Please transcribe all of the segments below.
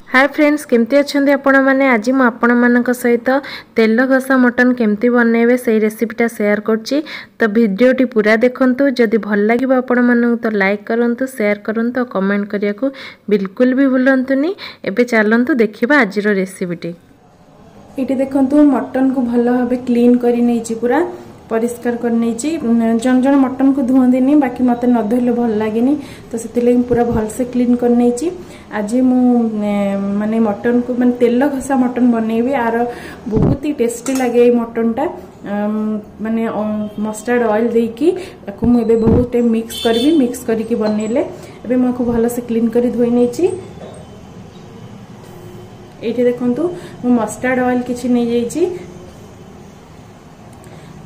Hi friends, केमती अच्छे आपण मैंने आज मुझे आपण मान सहित तेल घसा मटन केमती बनइबे से रेसिपीटा शेयर करछि। तो वीडियोटी पूरा देखंतु। जदि भल लागिबो आपण मानू तो लाइक करंतु, शेयर करंतु, कमेंट करिया को बिल्कुल भी भूलंतुनी। एबे चलंतु देखिबा आजिरो रेसिपीटी। ये देखंतु मटन को भल भाबे क्लीन करी नैछि, पूरा परिष्कार कर नैछि। जन जन मटन को धुआंदिनी, बाकी मते न धोले भल लागेनी, तो सेति पूरा भल से क्लीन कर नैछि। आज मु माने मटन को माने तेल घसा मटन बनैबी। आर बहुत ही टेस्टी लगे मटन टा। माने मस्टर्ड ऑयल देकी ताकू मु एबे बहुत मिक्स करबी। मिक्स करके बनैले एबे मको भल से क्लीन करी धोई नैछि। एठी देखंतु मु मस्टर्ड ऑयल किछि नै जाइछि,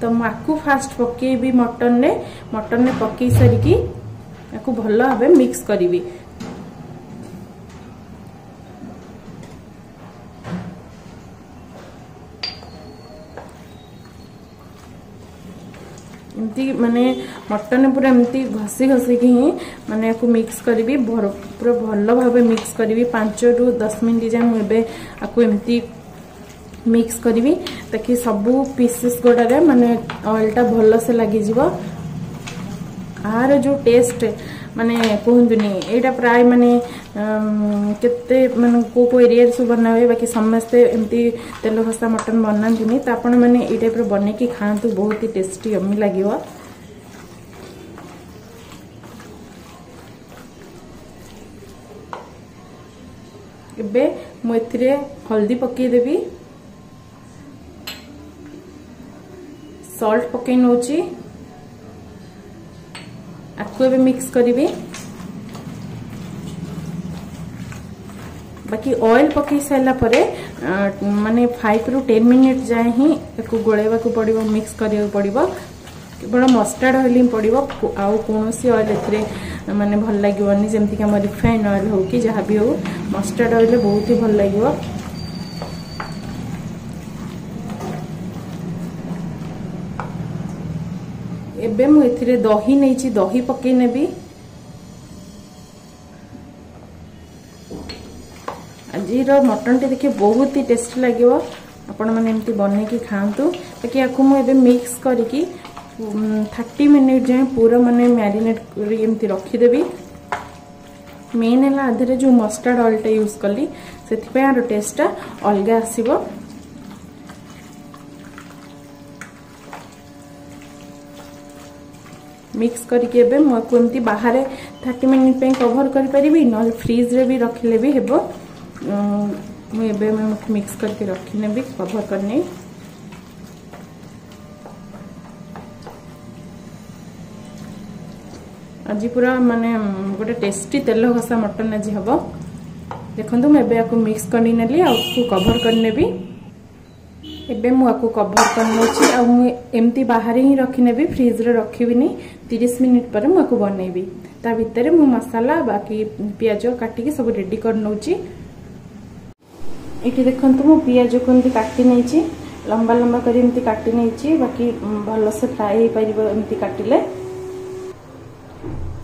तो माकू फास्ट पकेबी मटन ने पकई सारिकी याकू भल भाबे मिक्स करिवि। एमती माने मटन पूरा एमती घसी घसी की ही माने याकू मिक्स करिवि। पूरा भल भाबे मिक्स करिवि। 5 ରୁ 10 मिनिट जाए मुझे आपको एमती मिक्स करी ताकि सबू पीसेस गुड़ा माने ऑयल टा भल से लगी जीवो। आर जो टेस्ट माने कहतुनी एटा प्राय माने केते माने को एरिया सब बना हुए, बाकी समस्ते एमती तेल घसा मटन बनानी। तो आपण माने ए टाइप रो बने की खातु, बहुत ही टेस्टी यम्मी लागिवो। एबे मु एथिरे हल्दी पके देबी, सॉल्ट पके नौची, आपको भी मिक्स करी। बाकी ऑयल पके सारा परे माने 5 ରୁ 10 मिनिट जाए ही गोलेवा को पड़िबो, मिक्स करिया पड़िबो। केवल मस्टर्ड ऑयल ही पड़िबो, आउ कोनोसी ऑयल एथरे माने भल लागिवनी। जेमति कि हम रिफाइंड ऑयल हो कि जहाँ भी हो, मस्टर्ड ऑयल बहुत ही भल लागिवो। एबे मु एथिरे दही नैछि, दही पके नेबी। आजिर मटन टे देखिए बहुत ही टेस्टी लागिवो। आपण माने एमती बने की खांतु। बाकी याकू मु एबे मिक्स करके 30 मिनिट जाए पूरा माने मैरिनेट करी एमती रखी देबी। मेन है आधे जो मस्टर्ड ऑयल टा यूज कली से यार टेस्ट टा अलग आसीबो। मिक्स करके एबे मको एमती बाहर 30 मिनिट पे कवर कर परिबी, न फ्रीज रे भी रखले भी हेबो। मु एबे मिक्स करके रखी नेबी कवर करने। आज पूरा माने गोटे टेस्टी तेल घसा मटन आज हबो। देखंतु मैं एबे आपको मिक्स करनी नेली आ उसको कवर करने भी। एबे मु आपको कवर करनोची आ मु एमती बाहर ही रखी नेबी, फ्रीज रे रखिबिनी। 30 मिनिट पर मु आपको बनैबी। ता भीतर मु मसाला बाकी प्याज काटी के सब रेडी करनोची। एठी देखंतु मु प्याज को एमती काटी नैची, लंबा लंबा करी एमती काटी नैची। बाकी भल से फ्राई हे परिबो एमती काटिले।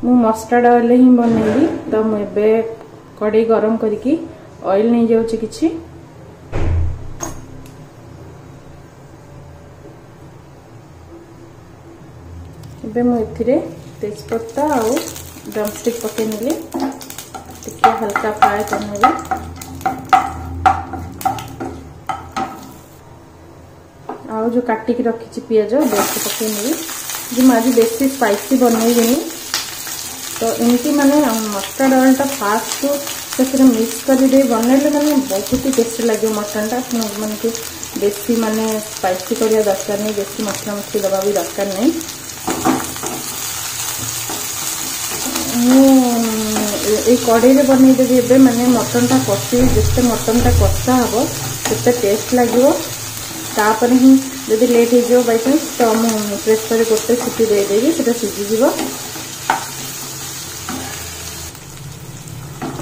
मु मस्टर्ड ऑयल ही बनैबी। तो मु एबे कढ़ाई गरम करके ऑयल नहीं जाउची किछि। एबे मु एथिरे तेजपत्ता आउ ड्रमस्टिक पके नेली, टिके हल्का फ्राई करनेबी। आउ जो काटी के रखी पियाज बेसी पके नेबी। जो माजी बेसी स्पाइसी बनैबेनी, तो एमती माने मस्टर्ड ऑयल टा फास्ट से मिक्स कर दे बनैले माने बहुत ही टेस्टी लगे मटन टा। माने कि बेसी माने स्पाइसी करिया दरकार नहीं, बेसी मसला मछली दबा भी दरकार नहीं। कढ़ाई रे बनै देबी एबे माने मटन टा कषी। जिते मटन टा कषा हबो सेते टेस्ट लागिवो। तापर ही जदि लेट हो जो बाय चांस तो हम प्रेसर गोटे सीटी दे देबी, सेटा सिझी जीवो।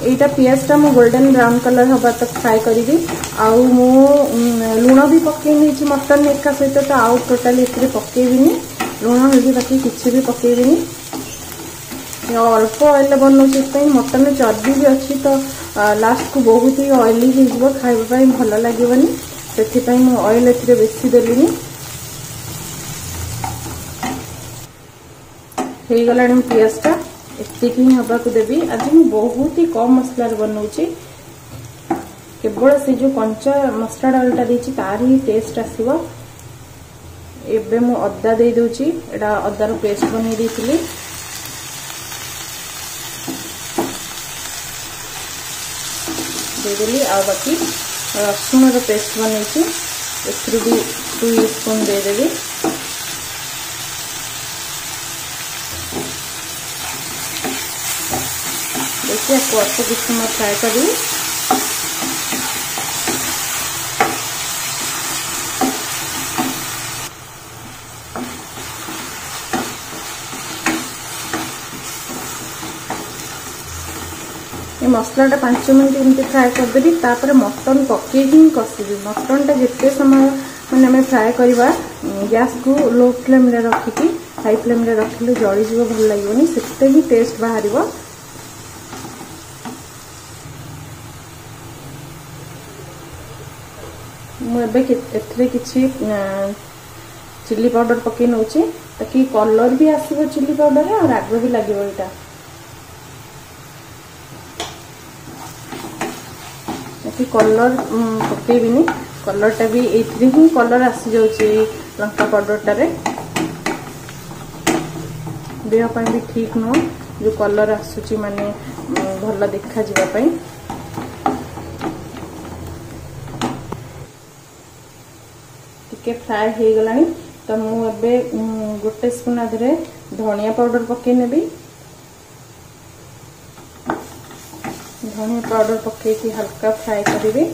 एटा पियाज टा मु गोल्डन ब्राउन कलर हबा तक फ्राई करिवि। आउ मु लूण भी पके नैछि मटन एका सहित, तो आउ टोटली एथरे पकेबिनी लूण हल्दी, बाकी किछि भी पकेबिनी। अल्प ऑयल बनाऊँ, मटन चर्बी भी अच्छी, तो लास्ट को बहुत ही ऑयली हो खाइबा भल लगे से ऑयल ए बेसी देली हो गला पियाजटा एतिक ही हवा को देवी। आज मुझे बहुत ही कम मसला बनाऊँगी केवल से जो कंचा मस्टर्ड ऑयलटा देती तार ही टेस्ट आसो। एबे मु अदा दे दूची एटा अदार पेस्ट बनै देथिली देदेली आ बाकी रसुण रो पेस्ट बनैछि एथरु भी 2 स्पून दे देबी। देखिए आपको अच्छे किसी में फ्राई करी मसलाटा 5 मिनट एमती फ्राए करदेवी। तापर मटन पकई ही कषिबी। मटनटा जिते समय मैंने आम फ्राए करवा गैस को लो फ्लेम रे रखिकी हाई फ्लेम रे रखिले जलीजी भल लगे से ही टेस्ट बाहर। मुझे किसी चिली पाउडर पकई नौ ताकि कलर भी आसो चिली पाउडर और राग भी लगे यहाँ कि कलर पकेबिनी कलरटा भी ये ही कलर आसी जाऊँगी लंका पाउडरटार देहपाई भी ठीक नुह जो कलर आसूची माने भल देखा जावाई। टिके फ्राए हो गलानी तो मुझे गोटे स्पून आधे धनिया पाउडर पकई नेबी। धनिया पाउडर पकई हल्का फ्राए करी।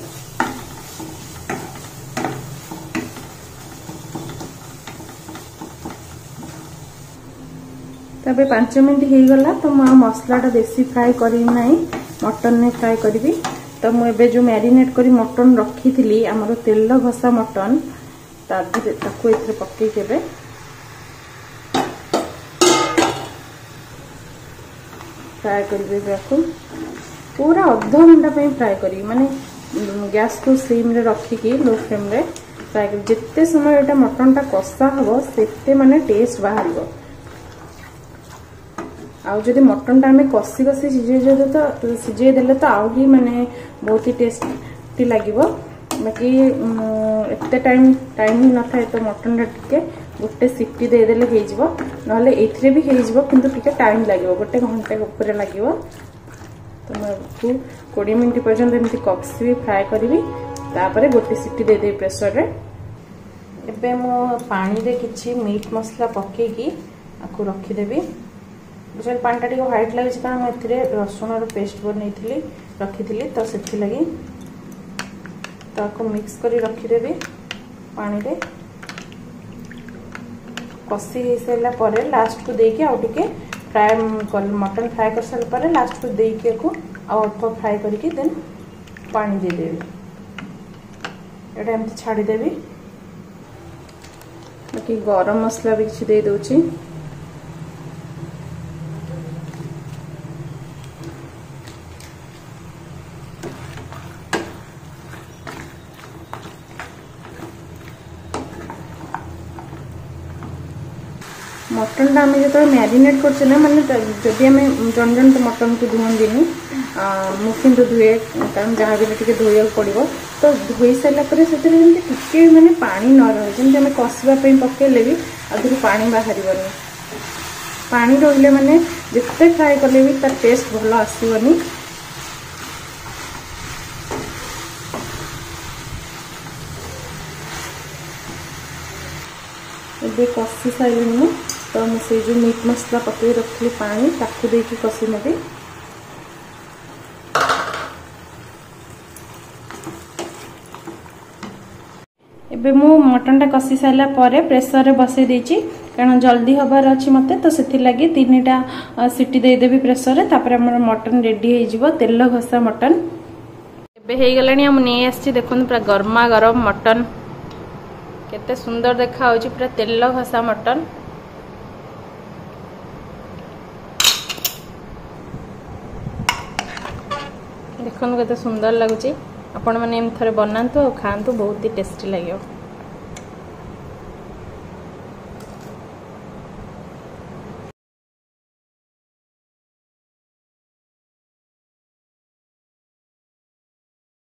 तबे 5 मिनट हो गला तो मुझे मसलाटा बेसी फ्राए करी नहीं मटन ने फ्राए करी। तो मुझे जो मैरिनेट करी मटन रखी थी आमर तेल घसा मटन ताकू एथरे पकई केबे फ्राए करी पूरा अध घंटा फ्राए करी माने गैस को स्लिम रे रखिकी लो फ्लेम रे फ्राए कर जिते समय एटा मटन टा कषा हम से माने टेस्ट बाहर। आउ जदि मटन टा आम कषि कषि सिझे देले तो आउ ही माने बहुत ही टेस्टी लगे। बाकी एते टाइम ही न था तो मटन टे गोटे सीटी देदेले हो एथरे भी हो किंतु टाइम लगे गोटे घंटे ऊपर लगे। तो मैं 20 मिनट पर्यंत एमती कषि फ्राए करी तापर गोटे सीटी दे प्रेसर रे। एबे मो पानी रे किछि मीट मसला पकेकी आकु रखीदेवी। बुझल पानीटा टिके व्हाइट लगे कारण मुझे रसुण पेस्ट बनई रखी तो से लगी तो मिक्स करी रखीदेवी पानी रे कषि हो सारा पर लास्ट को देके आउ टिके फ्राए मटन फ्राए कर सारा पर लास्ट को देके अल्प फ्राए करके देन पानी देदेवी एटा एमती छाड़ीदेवी। बाकी गरम मसला भी किसी दे दूची मटन आम जो मैरिनेट करछे ना माने जदि आम जन जन तो मटन को धुंदी मुझे धुए कारण जहाँ भी टे धोया पड़ो तो धोई सारा टे माने पानी न रहे जमी आम कषापी पकेले भी आधुरी पानी बाहर पानी रही माने जिते फ्राए कले भी तार टेस्ट भल आसबनी। ये कषि सारे तो मुझे जो मीट मसला पकई रखी पानी ताकू देकी कषि नेबी। एबे मु मटन टा कषि सारा पर प्रेसर रे बसई देछि कारण जल्दी हबार अछि मते तो सेथि लागि 3टा सीटी दे देबी प्रेसर रे तापर हमर मटन रेडी हे जिवो तेल घसा मटन। एबे हे गलानी हम नै आछि देखुन पूरा गरमा गरम मटन केते सुंदर देखा होछि पूरा तेल घसा मटन। देख देखो केते सुंदर लगुच आपण मैंने एम थे बनातु और खातु बहुत ही टेस्टी लगे।